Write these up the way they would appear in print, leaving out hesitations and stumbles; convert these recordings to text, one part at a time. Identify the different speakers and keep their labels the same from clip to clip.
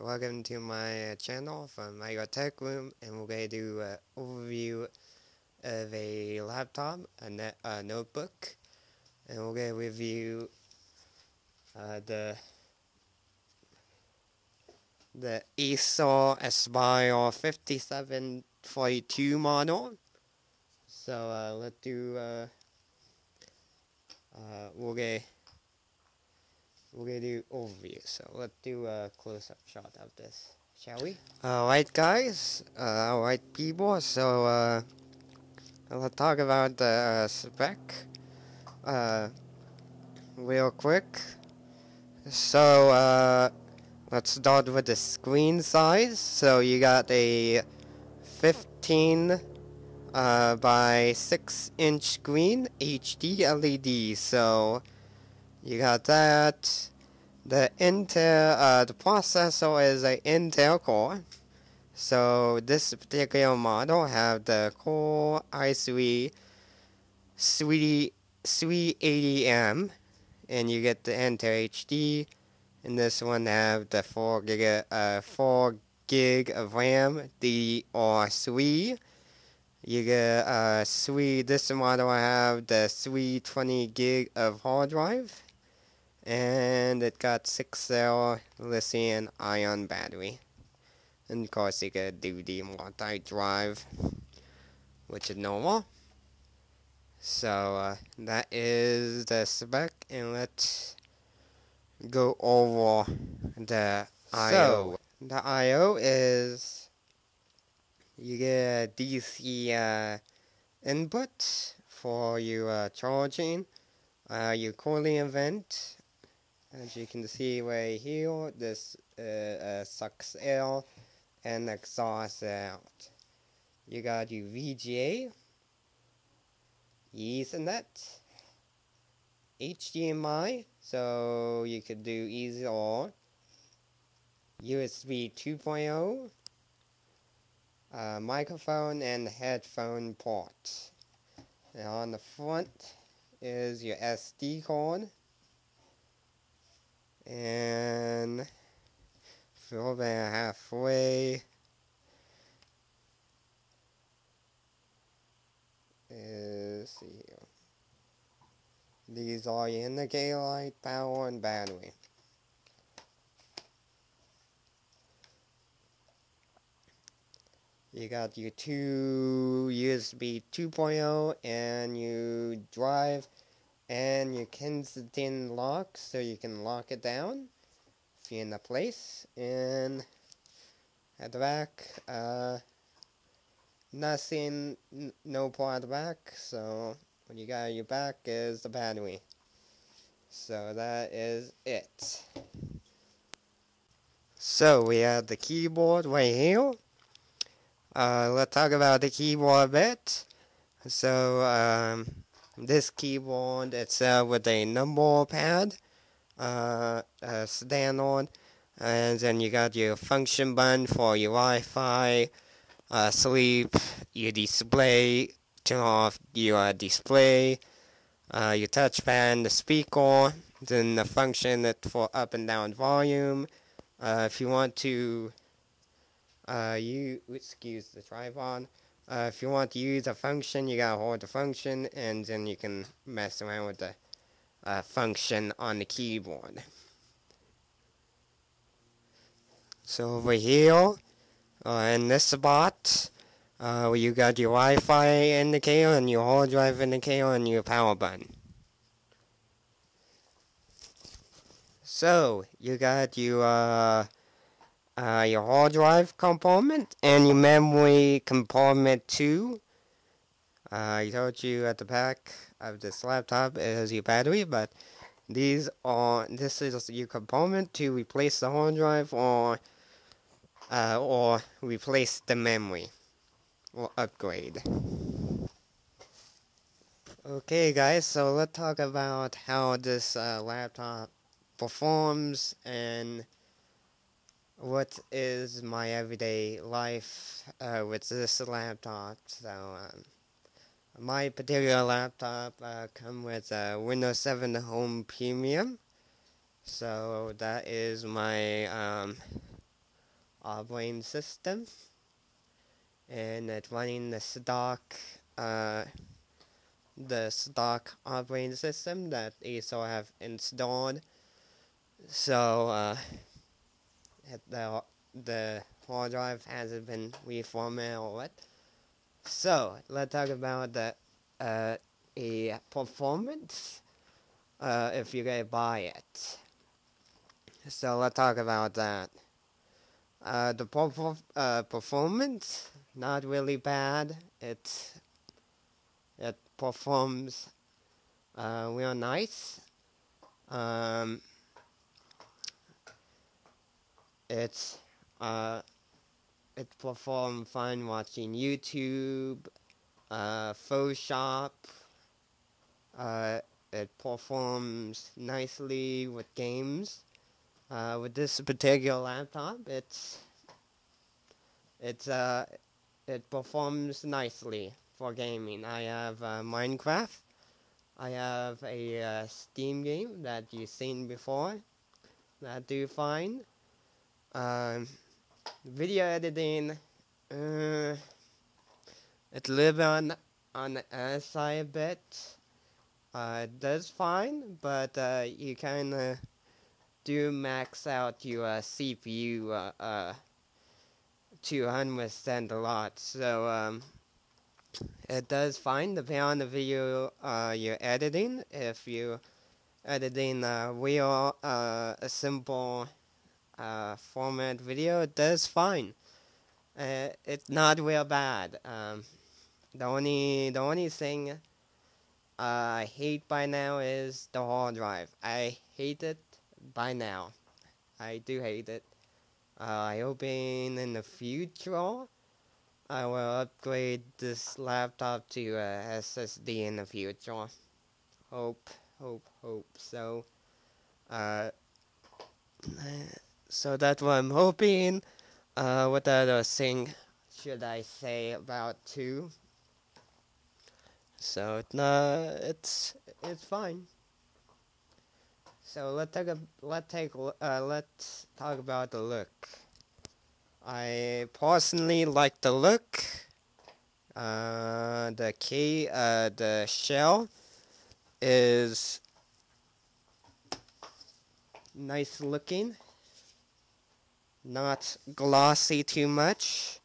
Speaker 1: welcome to my channel from my Tech Room, and we're going to do an overview of a laptop, a notebook, and we're going to review the Acer Aspire 5742 model. So let's do we're gonna do overview. So let's do a close-up shot of this, shall we? Alright guys, alright people, so let's talk about the spec real quick. So let's start with the screen size. So you got a 15 by 6-inch screen, HD LED. So you got that. The the processor is an Intel Core. So this particular model have the Core i3 380M, and you get the Intel HD. And this one have the 4 gig of RAM, DDR3. You get this model have the 320 gig of hard drive, and it got 6-cell lithium ion battery. And of course you can do the multi-drive, which is normal. So that is the spec, and let's go over the I/O. So the I/O is you get a DC input for your charging, your cooling event. As you can see right here, this sucks air and exhausts out. You got your VGA, Ethernet, HDMI, so you could do either or, USB 2.0, microphone and headphone port. And on the front is your SD card, and fill that halfway. Let's see here. These are your indicator light, power, and battery. You got your two USB 2.0 and your drive and your Kensington lock, so you can lock it down if you're in a place. And at the back, nothing, no part at the back, so what you got at your back is the battery. So that is it. So we have the keyboard right here. Let's talk about the keyboard a bit. So this keyboard itself with a number pad stand on, and then you got your function button for your Wi-Fi, sleep, your display, turn off your display, your touchpad, the speaker, then the function for up and down volume. If you want to excuse the tripod. If you want to use a function, you gotta hold the function, and then you can mess around with the function on the keyboard. So over here, in this spot, you got your Wi-Fi indicator and your hard drive indicator and your power button. So you got your hard drive compartment and your memory compartment too. I told you at the back of this laptop is your battery, but this is your component to replace the hard drive or replace the memory or upgrade. Okay guys, so let's talk about how this laptop performs and what is my everyday life with this laptop. So my particular laptop comes with Windows 7 Home Premium. So that is my operating system, and it's running the stock operating system that Acer have installed. So the hard drive hasn't been reformatted or what. So let's talk about the a performance if you're gonna buy it. So let's talk about that. The performance, not really bad. It performs real nice. Um, it's it performs fine watching YouTube, Photoshop. It performs nicely with games. With this particular laptop, it performs nicely for gaming. I have Minecraft. I have a Steam game that you've seen before that do fine. Video editing, it's a little bit on the other side a bit. It does fine, but you kind of do max out your CPU to 100% a lot. So it does fine depending on the video you're editing. If you're editing real a simple format video, it does fine. It's not real bad. The only thing I hate by now is the hard drive. I hate it by now. I do hate it. I hope in the future I will upgrade this laptop to SSD in the future. Hope. So, so that's what I'm hoping. What other thing should I say about too? So it's fine. So let's talk about the look. I personally like the look. The shell is nice looking. Not glossy too much.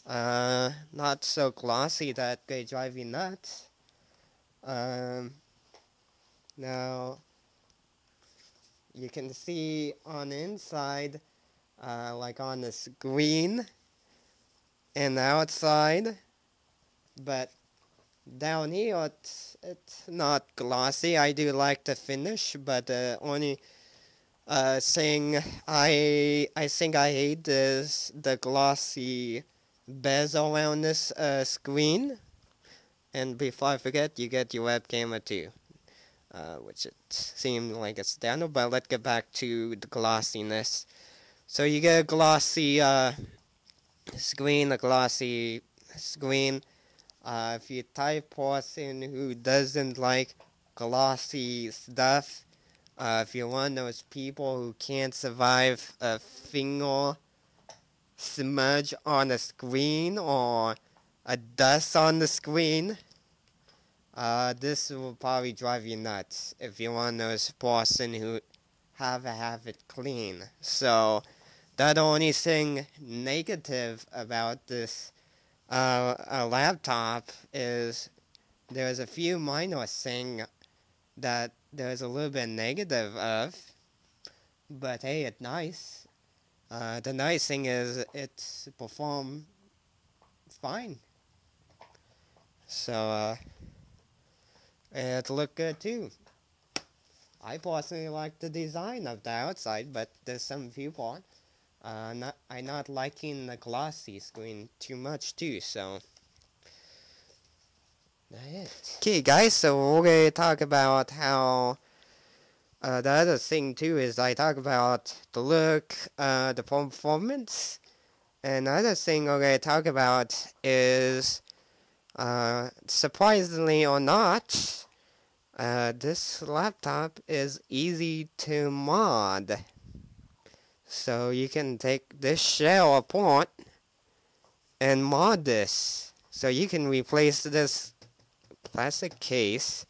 Speaker 1: Not so glossy that they drive you nuts. Now you can see on the inside, like on the screen and the outside, but down here it's not glossy. I do like the finish, but the only thing I think I hate is the glossy bezel around this screen. And before I forget, you get your webcam too, which it seemed like it's standard, but let's get back to the glossiness. So you get a glossy screen, if you're the type person who doesn't like glossy stuff, if you're one of those people who can't survive a finger smudge on the screen or a dust on the screen, this will probably drive you nuts if you're one of those person who have it clean. So the only thing negative about this laptop is there's a few minor things that there's a little bit negative of, but hey, it's nice. The nice thing is it's performed fine. So it looked good too. I personally like the design of the outside, but there's some people I'm not liking the glossy screen too much too, so that's it. Okay guys, so we're going to talk about how the other thing too is I talk about the look, the performance, and the other thing we're going to talk about is surprisingly or not, this laptop is easy to mod. So you can take this shell apart and mod this. So you can replace this plastic case,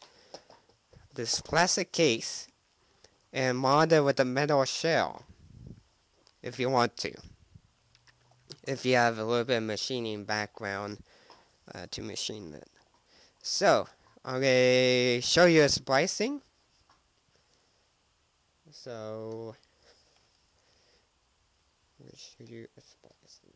Speaker 1: and mod it with a metal shell if you want to. If you have a little bit of machining background to machine it. So, I'm going to show you a splicing. So, I'm going to show you a splicing.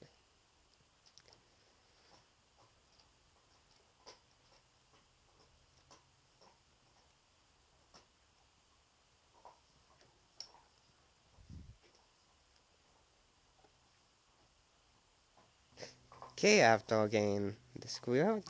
Speaker 1: Okay, after getting the screw out,